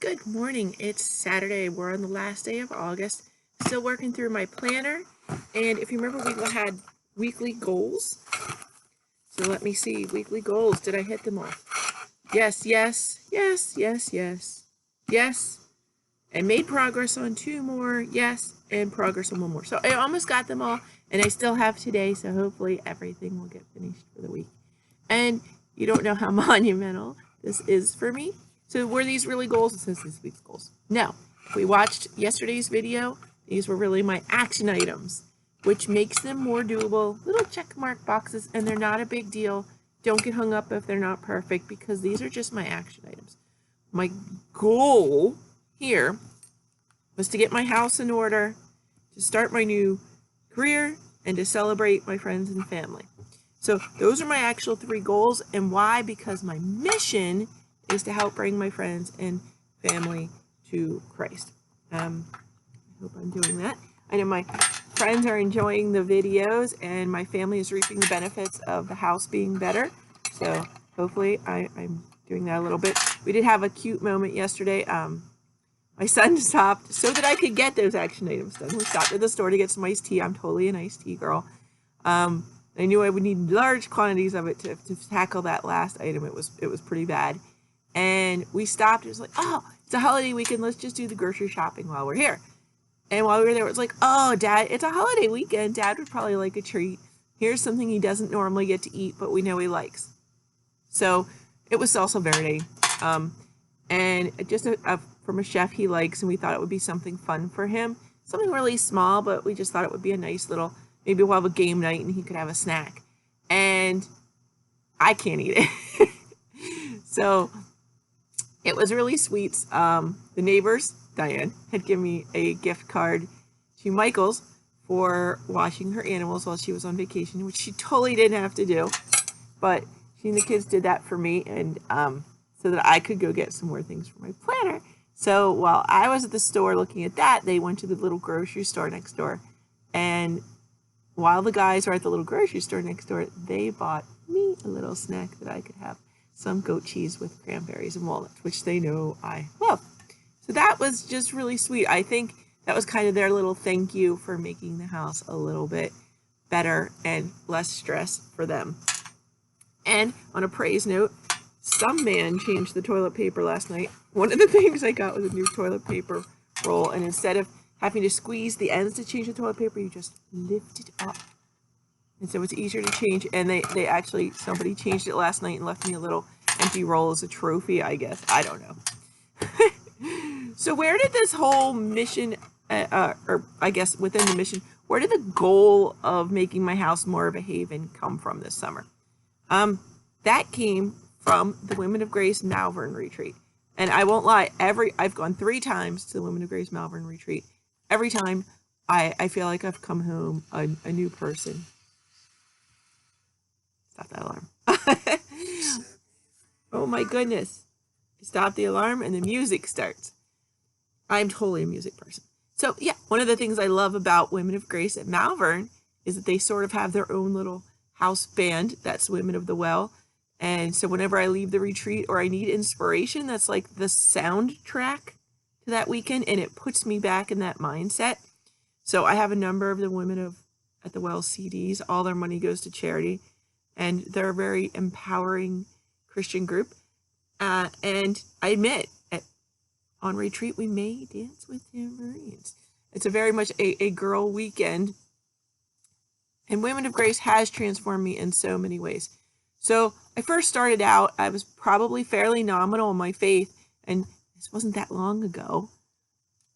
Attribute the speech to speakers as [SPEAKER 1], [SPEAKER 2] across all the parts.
[SPEAKER 1] Good morning. It's Saturday. We're on the last day of August. Still working through my planner. And if you remember, we had weekly goals. So let me see. Weekly goals. Did I hit them all? Yes, yes, yes, yes, yes, yes. And made progress on 2 more. Yes. And progress on 1 more. So I almost got them all. And I still have today. So hopefully everything will get finished for the week. And you don't know how monumental this is for me. So were these really goals? It says this week's goals. No. If we watched yesterday's video, these were really my action items, which makes them more doable. Little check mark boxes, and they're not a big deal. Don't get hung up if they're not perfect, because these are just my action items. My goal here was to get my house in order, to start my new career, and to celebrate my friends and family. So those are my actual 3 goals. And why? Because my mission is to help bring my friends and family to Christ. I hope I'm doing that. I know my friends are enjoying the videos, and my family is reaping the benefits of the house being better. So hopefully I'm doing that a little bit. We did have a cute moment yesterday. My son stopped so that I could get those action items done. We stopped at the store to get some iced tea. I'm totally an iced tea girl. I knew I would need large quantities of it to tackle that last item. It was pretty bad. And we stopped. It was like, oh, it's a holiday weekend. Let's just do the grocery shopping while we're here. And while we were there, it was like, oh, Dad, it's a holiday weekend. Dad would probably like a treat. Here's something he doesn't normally get to eat, but we know he likes. So it was salsa verde. And just from a chef he likes, and we thought it would be something fun for him. Something really small, but we just thought it would be a nice little, maybe we'll have a game night and he could have a snack. And I can't eat it. So it was really sweet. The neighbors, Diane, had given me a gift card to Michael's for washing her animals while she was on vacation, which she totally didn't have to do. But she and the kids did that for me, and so that I could go get some more things for my planner. So while I was at the store looking at that, they went to the little grocery store next door. And while the guys were at the little grocery store next door, they bought me a little snack that I could have. Some goat cheese with cranberries and walnuts, which they know I love. So that was just really sweet. I think that was kind of their little thank you for making the house a little bit better and less stress for them. And on a praise note, some man changed the toilet paper last night. One of the things I got was a new toilet paper roll, and instead of having to squeeze the ends to change the toilet paper, you just lift it up. And so it's easier to change, and they actually, somebody changed it last night and left me a little empty roll as a trophy, I guess. I don't know. So where did this whole mission, or I guess within the mission, where did the goal of making my house more of a haven come from this summer? That came from the Women of Grace Malvern retreat. And I won't lie, I've gone 3 times to the Women of Grace Malvern retreat. Every time I feel like I've come home a new person. Stop that alarm. Oh my goodness. Stop the alarm and the music starts. I'm totally a music person. So yeah, one of the things I love about Women of Grace at Malvern is that they sort of have their own little house band. That's Women of the Well. And so whenever I leave the retreat or I need inspiration, that's like the soundtrack to that weekend, and it puts me back in that mindset. So I have a number of the Women at the Well CDs. All their money goes to charity, and they're a very empowering Christian group. And I admit, on retreat, we may dance with tambourines. It's a very much a girl weekend. And Women of Grace has transformed me in so many ways. So I first started out, I was probably fairly nominal in my faith, and this wasn't that long ago.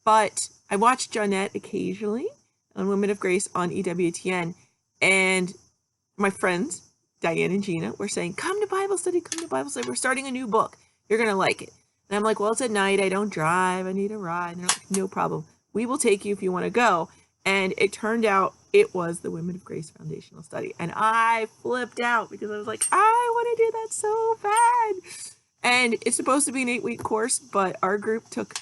[SPEAKER 1] But I watched Johnnette occasionally on Women of Grace on EWTN, and my friends, Diane and Gina, were saying, come to Bible study, come to Bible study. We're starting a new book. You're going to like it. And I'm like, well, it's at night. I don't drive. I need a ride. And they're like, no problem. We will take you if you want to go. And it turned out it was the Women of Grace Foundational Study. And I flipped out because I was like, I want to do that so bad. And it's supposed to be an 8-week course, but our group took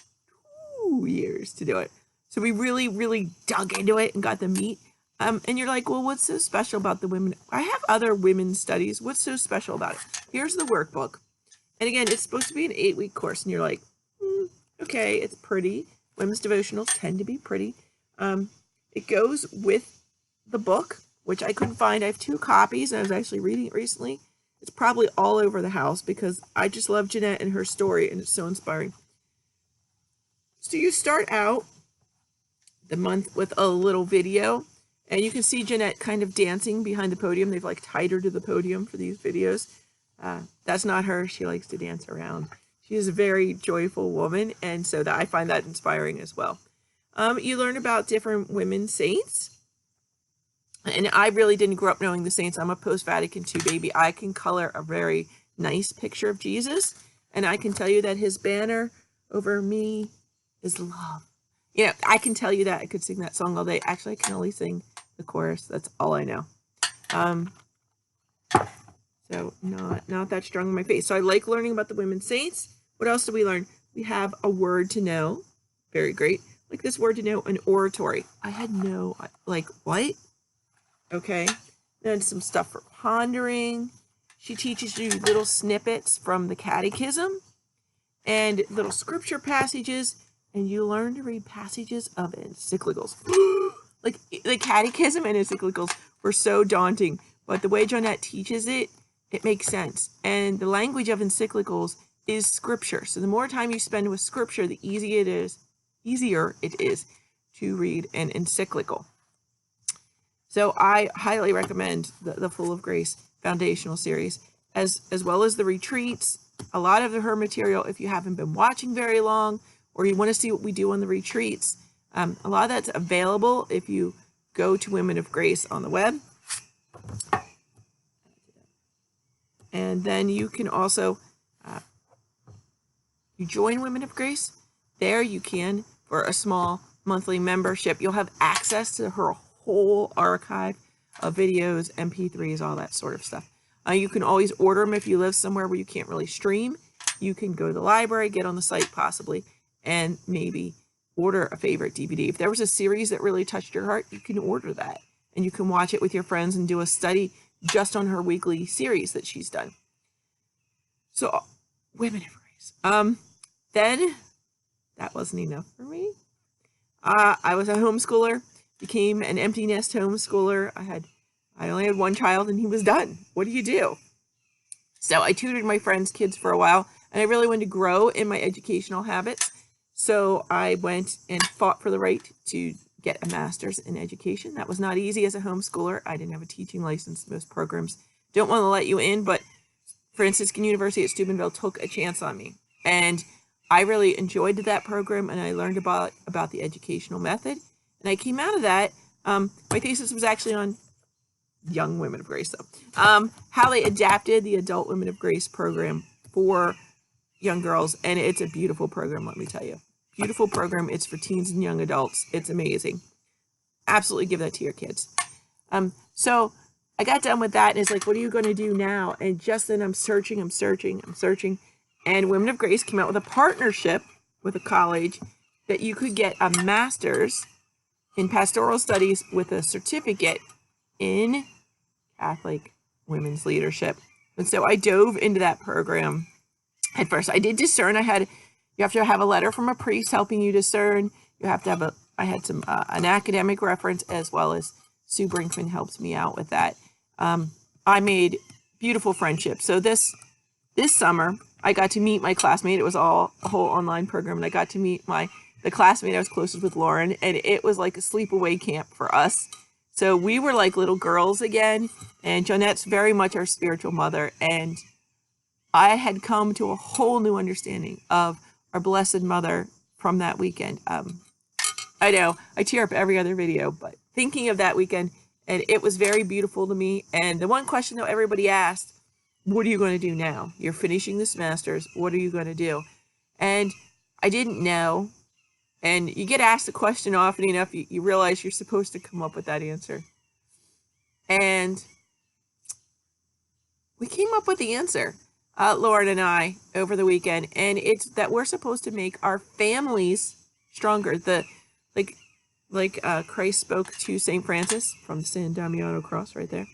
[SPEAKER 1] 2 years to do it. So we really, really dug into it and got the meat. And you're like, well, what's so special about the women? I have other women's studies. What's so special about it? Here's the workbook. And again, it's supposed to be an 8-week course. And you're like, Okay, it's pretty. Women's devotionals tend to be pretty. It goes with the book, which I couldn't find. I have 2 copies. I was actually reading it recently. It's probably all over the house because I just love Jeanette and her story, and it's so inspiring. So you start out the month with a little video, and you can see Jeanette kind of dancing behind the podium. They've like tied her to the podium for these videos. That's not her. She likes to dance around. She is a very joyful woman, and so I find that inspiring as well. You learn about different women saints. And I really didn't grow up knowing the saints. I'm a post-Vatican II baby. I can color a very nice picture of Jesus. And I can tell you that his banner over me is love. You know, I can tell you that. I could sing that song all day. Actually, I can only sing the chorus. That's all I know. So not that strong in my face. So I like learning about the women saints. What else do we learn? We have a word to know. Very great. Like this word to know, an oratory. I had no, like, what? Okay, then some stuff for pondering. She teaches you little snippets from the catechism and little scripture passages, and you learn to read passages of encyclicals. Like the catechism and encyclicals were so daunting, but the way Johnnette teaches it, it makes sense. And the language of encyclicals is scripture. So the more time you spend with scripture, the easier it is to read an encyclical. So I highly recommend the Full of Grace foundational series, as well as the retreats. A lot of her material, if you haven't been watching very long, or you want to see what we do on the retreats, a lot of that's available if you go to Women of Grace on the web. And then you can also, you join Women of Grace. There you can, for a small monthly membership, you'll have access to her whole archive of videos, MP3s, all that sort of stuff. You can always order them if you live somewhere where you can't really stream. You can go to the library, get on the site possibly, and maybe order a favorite DVD. If there was a series that really touched your heart, you can order that. And you can watch it with your friends and do a study just on her weekly series that she's done. So, Women of Grace. Then, that wasn't enough for me. I was a homeschooler. Became an empty nest homeschooler. I only had 1 child and he was done. What do you do? So I tutored my friends' kids for a while, and I really wanted to grow in my educational habits. So I went and fought for the right to get a master's in education. That was not easy as a homeschooler. I didn't have a teaching license. Most programs don't want to let you in, but Franciscan University at Steubenville took a chance on me. And I really enjoyed that program, and I learned about the educational method. And I came out of that. My thesis was actually on young Women of Grace, though. How they adapted the adult Women of Grace program for young girls. And it's a beautiful program, let me tell you. Beautiful program. It's for teens and young adults. It's amazing. Absolutely give that to your kids. So I got done with that, and it's like, what are you going to do now? And just then I'm searching. And Women of Grace came out with a partnership with a college that you could get a master's in pastoral studies with a certificate in Catholic women's leadership. And so I dove into that program. At first, I did discern. You have to have a letter from a priest helping you discern. You have to have I had some an academic reference, as well as Sue Brinkman helps me out with that. I made beautiful friendships. So this summer, I got to meet my classmate. It was all a whole online program, and I got to meet the classmate I was closest with, Lauren, and it was like a sleepaway camp for us. So we were like little girls again, and Johnnette's very much our spiritual mother, and I had come to a whole new understanding of our Blessed Mother from that weekend. I know, I tear up every other video, but thinking of that weekend, and it was very beautiful to me. And the one question that everybody asked, what are you going to do now? You're finishing this master's. What are you going to do? And I didn't know. And you get asked the question often enough, you realize you're supposed to come up with that answer. And we came up with the answer, Lauren and I, over the weekend. And it's that we're supposed to make our families stronger. Like Christ spoke to St. Francis from the San Damiano cross right there.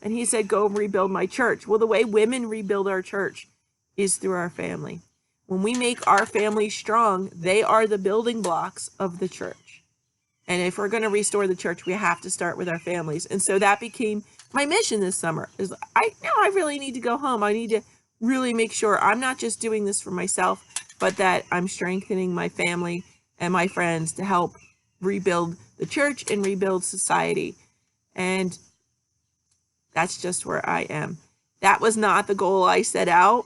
[SPEAKER 1] And he said, go rebuild my church. Well, the way women rebuild our church is through our family. When we make our families strong, they are the building blocks of the church. And if we're going to restore the church, we have to start with our families. And so that became my mission this summer. Is I really need to go home. I need to really make sure I'm not just doing this for myself, but that I'm strengthening my family and my friends to help rebuild the church and rebuild society. And that's just where I am. That was not the goal I set out.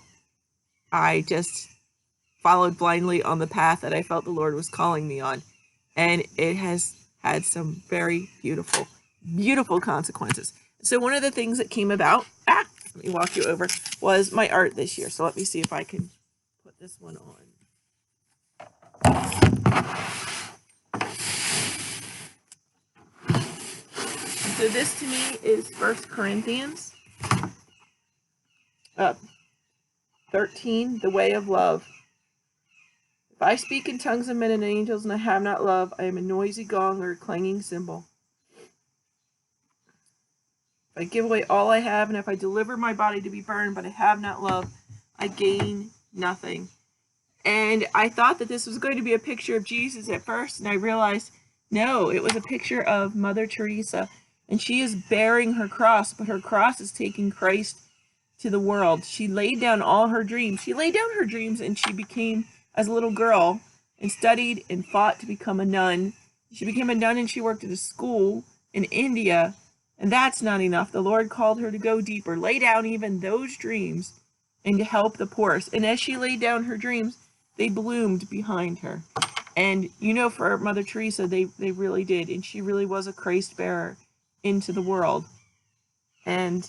[SPEAKER 1] I just followed blindly on the path that I felt the Lord was calling me on. And it has had some very beautiful, beautiful consequences. So one of the things that came about, let me walk you over, was my art this year. So let me see if I can put this one on. So this to me is 1 Corinthians 13, the way of love. If I speak in tongues of men and angels and I have not love, I am a noisy gong or a clanging cymbal. If I give away all I have, and if I deliver my body to be burned, but I have not love, I gain nothing. And I thought that this was going to be a picture of Jesus at first, and I realized, no, it was a picture of Mother Teresa. And she is bearing her cross, but her cross is taking Christ to the world. She laid down all her dreams. She laid down her dreams, and she became, as a little girl, and studied and fought to become a nun. She became a nun and she worked at a school in India, and that's not enough. The Lord called her to go deeper, lay down even those dreams, and to help the poorest. And as she laid down her dreams, they bloomed behind her. And you know, for Mother Teresa, they really did, and she really was a Christ bearer into the world. And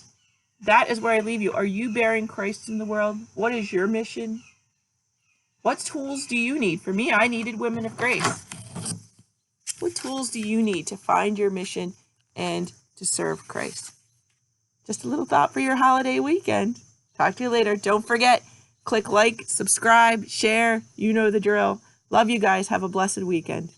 [SPEAKER 1] that is where I leave you. Are you bearing Christ in the world? What is your mission? What tools do you need? For me, I needed women of grace. What tools do you need to find your mission and to serve Christ? Just a little thought for your holiday weekend. Talk to you later. Don't forget, click like, subscribe, share. You know the drill. Love you guys. Have a blessed weekend.